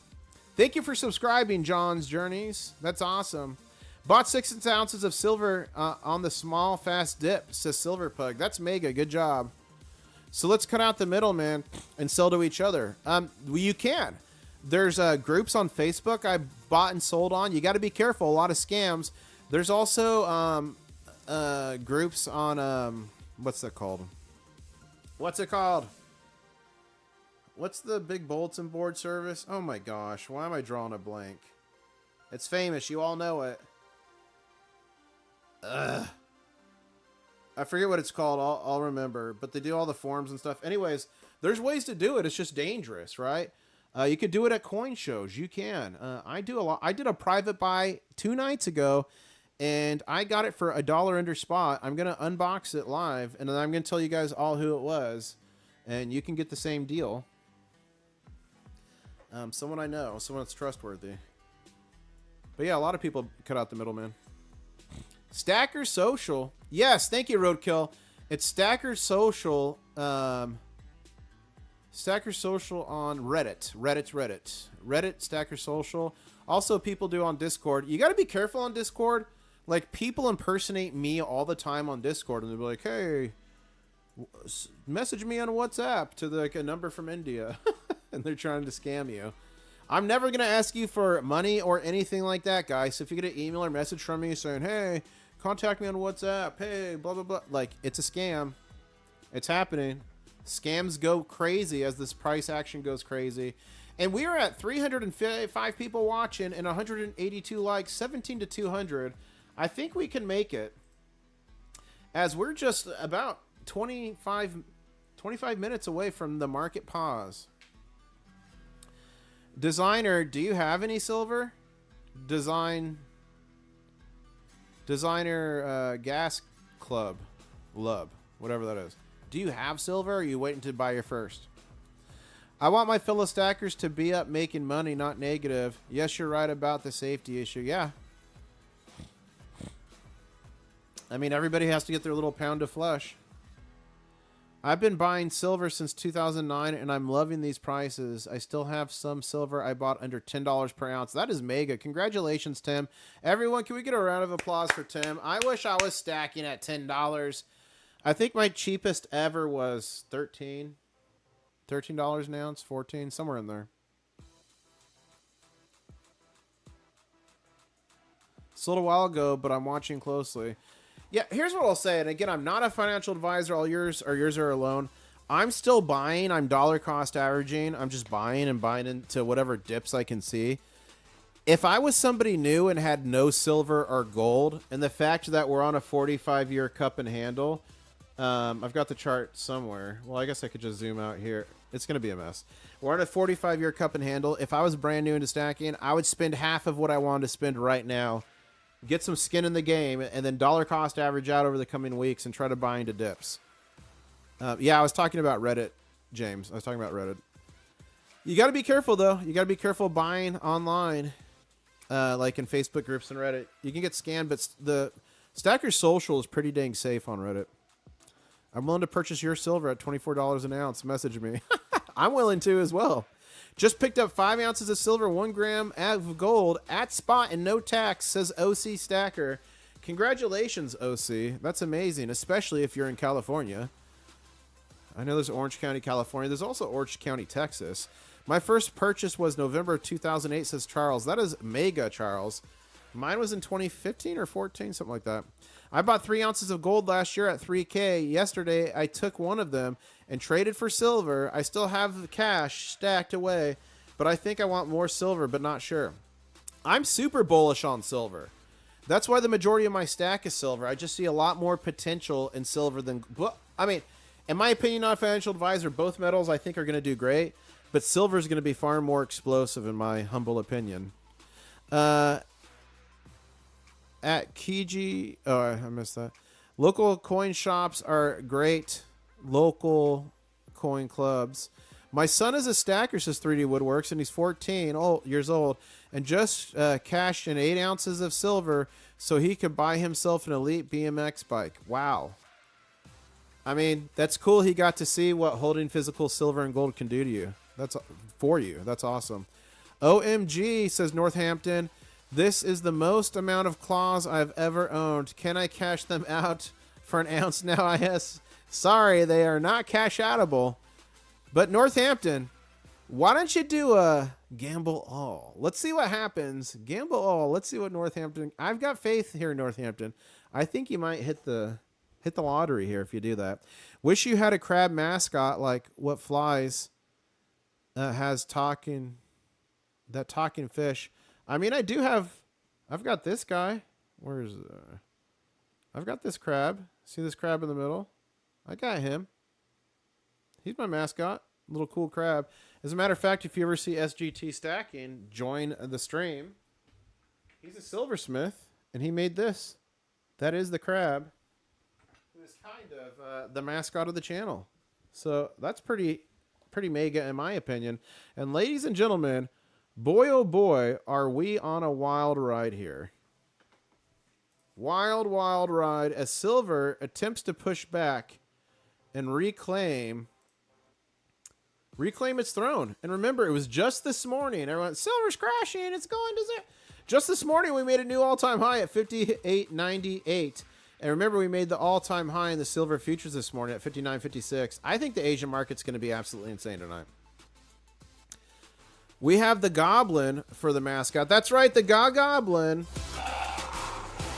Thank you for subscribing, John's Journeys. That's awesome. Bought 6 ounces of silver on the small, fast dip, says Silver Pug. That's mega. Good job. So let's cut out the middleman and sell to each other. You can. There's groups on Facebook I bought and sold on. You got to be careful. A lot of scams. There's also groups on what's it called? What's the big bulletin board service? Oh my gosh, why am I drawing a blank? It's famous, you all know it. Ugh. I forget what it's called. I'll remember, but they do all the forums and stuff. Anyways, there's ways to do it. It's just dangerous, right? You could do it at coin shows. You can. I do a lot. I did a private buy 2 nights ago, and I got it for $1 under spot. I'm going to unbox it live, and then I'm going to tell you guys all who it was, and you can get the same deal. Someone I know, someone that's trustworthy. But yeah, a lot of people cut out the middleman. Stacker Social. Yes, thank you, Roadkill. It's Stacker Social. Stacker Social on Reddit. Reddit, Stacker Social. Also, people do on Discord. You got to be careful on Discord. Like, people impersonate me all the time on Discord, and they'll be like, hey, message me on WhatsApp to like a number from India. And they're trying to scam you. I'm never going to ask you for money or anything like that, guys. So if you get an email or message from me saying, hey, contact me on WhatsApp, hey, blah, blah, blah. Like, it's a scam. It's happening. Scams go crazy as this price action goes crazy. And we are at 305 people watching and 182 likes, 17 to 200. I think we can make it. As we're just about 25 minutes away from the market pause. Designer, do you have any silver? Designer Gas Club, Lub, whatever that is. Do you have silver, or are you waiting to buy your first? I want my fellow stackers to be up making money, not negative. Yes, you're right about the safety issue. Yeah. I mean, everybody has to get their little pound of flesh. I've been buying silver since 2009, and I'm loving these prices. I still have some silver I bought under $10 per ounce. That is mega. Congratulations, Tim. Everyone, can we get a round of applause for Tim? I wish I was stacking at $10. I think my cheapest ever was $13 an ounce, 14, somewhere in there. Sold a while ago, but I'm watching closely. Yeah, here's what I'll say. And again, I'm not a financial advisor. All yours are alone. I'm still buying. I'm dollar cost averaging. I'm just buying and buying into whatever dips I can see. If I was somebody new and had no silver or gold, and the fact that we're on a 45-year cup and handle, I've got the chart somewhere. Well, I guess I could just zoom out here. It's going to be a mess. We're on a 45-year cup and handle. If I was brand new into stacking, I would spend half of what I wanted to spend right now, get some skin in the game, and then dollar cost average out over the coming weeks and try to buy into dips. Yeah, I was talking about Reddit, James. I was talking about Reddit. You got to be careful, though. You got to be careful buying online, like in Facebook groups and Reddit. You can get scammed, but the Stacker Social is pretty dang safe on Reddit. I'm willing to purchase your silver at $24 an ounce. Message me. I'm willing to as well. Just picked up 5 ounces of silver, 1 gram of gold at spot and no tax, says OC Stacker. Congratulations, OC. That's amazing, especially if you're in California. I know there's Orange County, California. There's also Orange County, Texas. My first purchase was November 2008, says Charles. That is mega, Charles. Mine was in 2015 or 14, something like that. I bought 3 ounces of gold last year at 3K. Yesterday, I took one of them and traded for silver. I still have the cash stacked away, but I think I want more silver, but not sure. I'm super bullish on silver. That's why the majority of my stack is silver. I just see a lot more potential in silver than... I mean, in my opinion, not a financial advisor, both metals I think are going to do great, but silver is going to be far more explosive in my humble opinion. At Kiji, oh, I missed that. Local coin shops are great. Local coin clubs. My son is a stacker, says 3D Woodworks, and he's 14 years old, and just cashed in 8 ounces of silver so he could buy himself an elite BMX bike. Wow. I mean, that's cool. He got to see what holding physical silver and gold can do to you. That's for you. That's awesome. OMG, says Northampton. This is the most amount of claws I've ever owned. Can I cash them out for an ounce now? Yes. Sorry, they are not cash outable. But Northampton, why don't you do a gamble all? Let's see what happens. Gamble all. Let's see what Northampton. I've got faith here in Northampton. I think you might hit the lottery here if you do that. Wish you had a crab mascot like what flies has talking fish. I mean, I do have, I've got this guy. Where's, I've got this crab. See this crab in the middle? I got him. He's my mascot. Little cool crab. As a matter of fact, if you ever see SGT stacking, join the stream. He's a silversmith, and he made this. That is the crab. It's kind of the mascot of the channel. So that's pretty mega in my opinion. And ladies and gentlemen, boy, oh boy, are we on a wild ride here. Wild, wild ride as silver attempts to push back and reclaim its throne. And remember, it was just this morning. Everyone, silver's crashing. It's going to zero. Just this morning, we made a new all-time high at 58.98. And remember, we made the all-time high in the silver futures this morning at 59.56. I think the Asian market's going to be absolutely insane tonight. We have the Goblin for the mascot. That's right, the Goblin.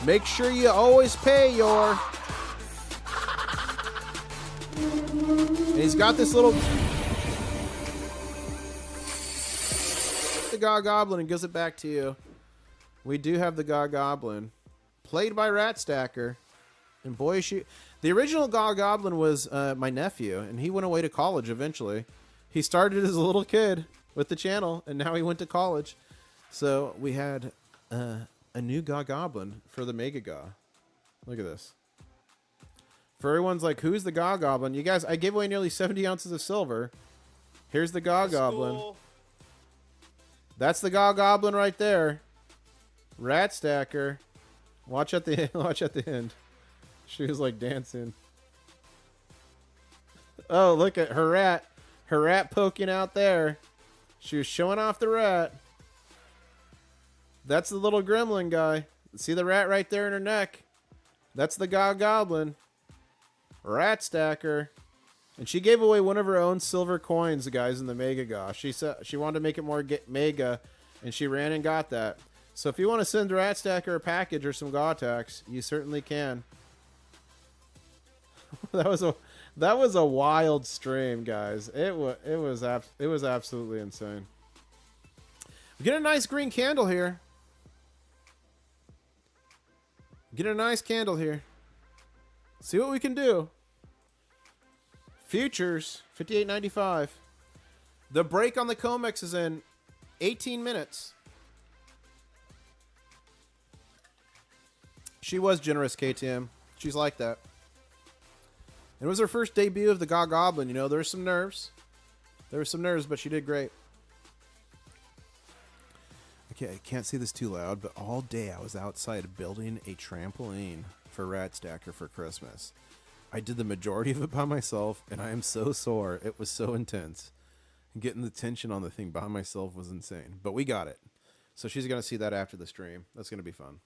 Make sure you always pay your... And he's got this little... The Goblin and gives it back to you. We do have the Goblin. Played by Rat Stacker. And boy, the original Goblin was my nephew, and he went away to college eventually. He started as a little kid with the channel, and now he went to college. So we had a new Goblin for the Mega Gaw. Look at this. For everyone's like, who's the Goblin? You guys, I gave away nearly 70 ounces of silver. Here's the Goblin. Cool. That's the Goblin right there. Rat Stacker. Watch at the end. She was like dancing. Oh, look at her rat. Her rat poking out there. She was showing off the rat. That's the little gremlin guy. See the rat right there in her neck? That's the Goblin. Rat Stacker. And she gave away one of her own silver coins, guys, in the Mega Gaw. She said she wanted to make it more mega, and she ran and got that. So if you want to send Rat Stacker a package or some Gaw tax, you certainly can. That was a wild stream, guys. It was absolutely insane. We get a nice green candle here. Get a nice candle here. See what we can do. Futures, 58.95. The break on the COMEX is in 18 minutes. She was generous, KTM. She's like that. It was her first debut of the Goblin. You know, there were some nerves. There were some nerves, but she did great. Okay, I can't say this too loud, but all day I was outside building a trampoline for Rat Stacker for Christmas. I did the majority of it by myself, and I am so sore. It was so intense. Getting the tension on the thing by myself was insane. But we got it. So she's going to see that after the stream. That's going to be fun.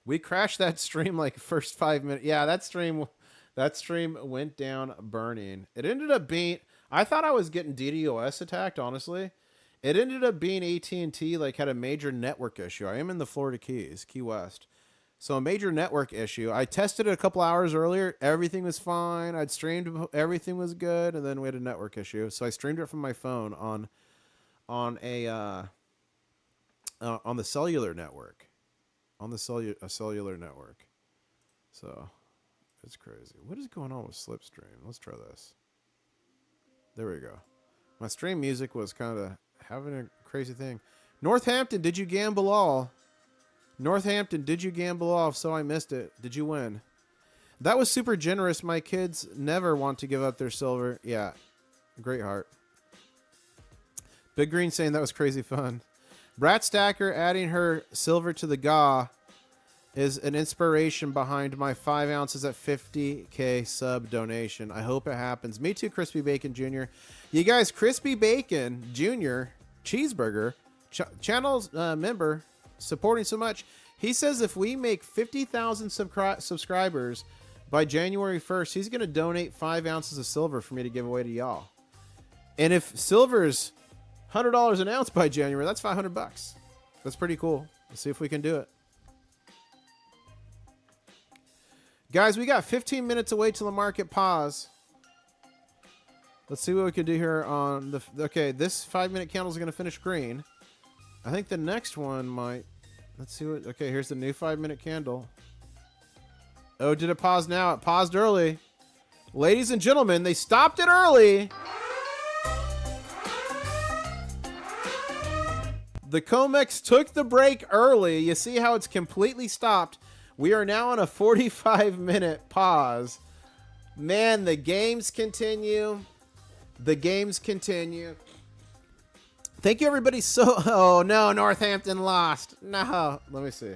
We crashed that stream like first 5 minutes. Yeah, that stream went down burning. It ended up being... I thought I was getting DDoS attacked, honestly. It ended up being AT&T like had a major network issue. I am in the Florida Keys, Key West. So a major network issue. I tested it a couple hours earlier. Everything was fine. I'd streamed. Everything was good. And then we had a network issue. So I streamed it from my phone on the cellular network. On the cellular network. So it's crazy. What is going on with Slipstream? Let's try this. There we go. My stream music was kind of having a crazy thing. Northampton, did you gamble all? Northampton, did you gamble off? So I missed it. Did you win? That was super generous. My kids never want to give up their silver. Yeah. Great heart. Big Green saying that was crazy fun. Rat Stacker adding her silver to the GA is an inspiration behind my 5 ounces at 50K sub donation. I hope it happens. Me too, Crispy Bacon Jr. You guys, Crispy Bacon Jr. Cheeseburger, channel's member, supporting so much. He says if we make 50,000 subscribers by January 1st, he's going to donate 5 ounces of silver for me to give away to y'all. And if silver's $100 an ounce by January, that's $500. That's pretty cool. Let's see if we can do it. Guys, we got 15 minutes away till the market pause. Let's see what we can do here on the... Okay, this 5-minute candle is going to finish green. I think the next one might... Let's see what... Okay, here's the new 5-minute candle. Oh, did it pause now? It paused early. Ladies and gentlemen, they stopped it early. The COMEX took the break early. You see how it's completely stopped. We are now on a 45-minute pause. Man, the games continue. The games continue. Thank you, everybody. Oh, no, Northampton lost. No. Let me see.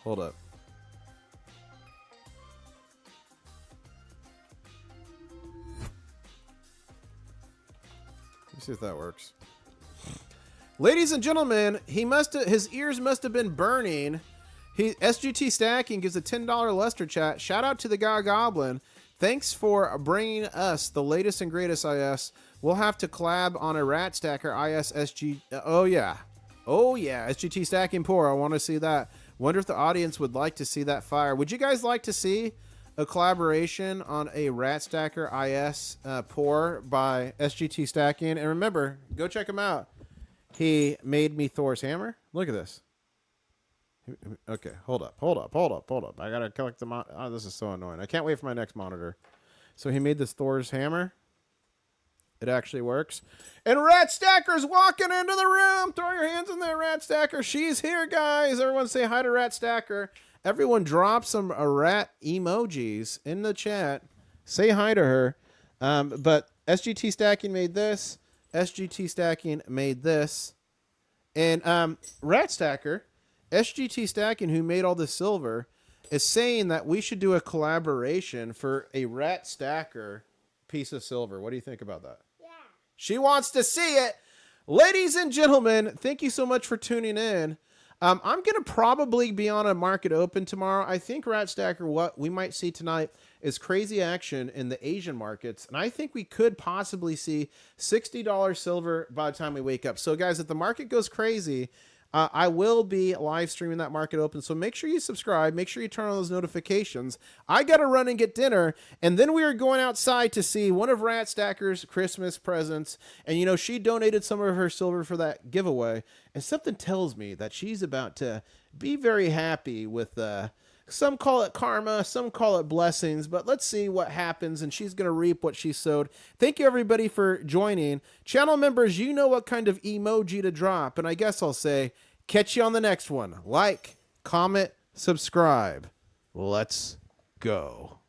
Hold up. Let me see if that works. Ladies and gentlemen, his ears must have been burning. SGT Stacking gives a $10 Lester chat. Shout out to the Goblin. Thanks for bringing us the latest and greatest IS. We'll have to collab on a Rat Stacker IS SG. Oh, yeah. Oh, yeah. SGT Stacking Pour. I want to see that. Wonder if the audience would like to see that fire. Would you guys like to see a collaboration on a Rat Stacker IS Pour by SGT Stacking? And remember, go check him out. He made me Thor's hammer. Look at this. Okay, hold up. I gotta collect the oh, this is so annoying. I can't wait for my next monitor. So he made this Thor's hammer. It actually works. And Rat Stacker's walking into the room. Throw your hands in there, Rat Stacker. She's here, guys. Everyone say hi to Rat Stacker. Everyone drop some rat emojis in the chat. Say hi to her. But SGT Stacking made this. SGT Stacking made this. And Rat Stacker... SGT Stacking, who made all the silver, is saying that we should do a collaboration for a Rat Stacker piece of silver. What do you think about that? Yeah. She wants to see it. Ladies and gentlemen, thank you so much for tuning in. I'm going to probably be on a market open tomorrow. I think Rat Stacker, what we might see tonight is crazy action in the Asian markets. And I think we could possibly see $60 silver by the time we wake up. So guys, if the market goes crazy... I will be live streaming that market open, so make sure you subscribe. Make sure you turn on those notifications. I got to run and get dinner, and then we are going outside to see one of Rat Stacker's Christmas presents. And, you know, she donated some of her silver for that giveaway, and something tells me that she's about to be very happy with Some call it karma, some call it blessings, but let's see what happens, and she's going to reap what she sowed. Thank you, everybody, for joining. Channel members, you know what kind of emoji to drop, and I guess I'll say, catch you on the next one. Like, comment, subscribe. Let's go.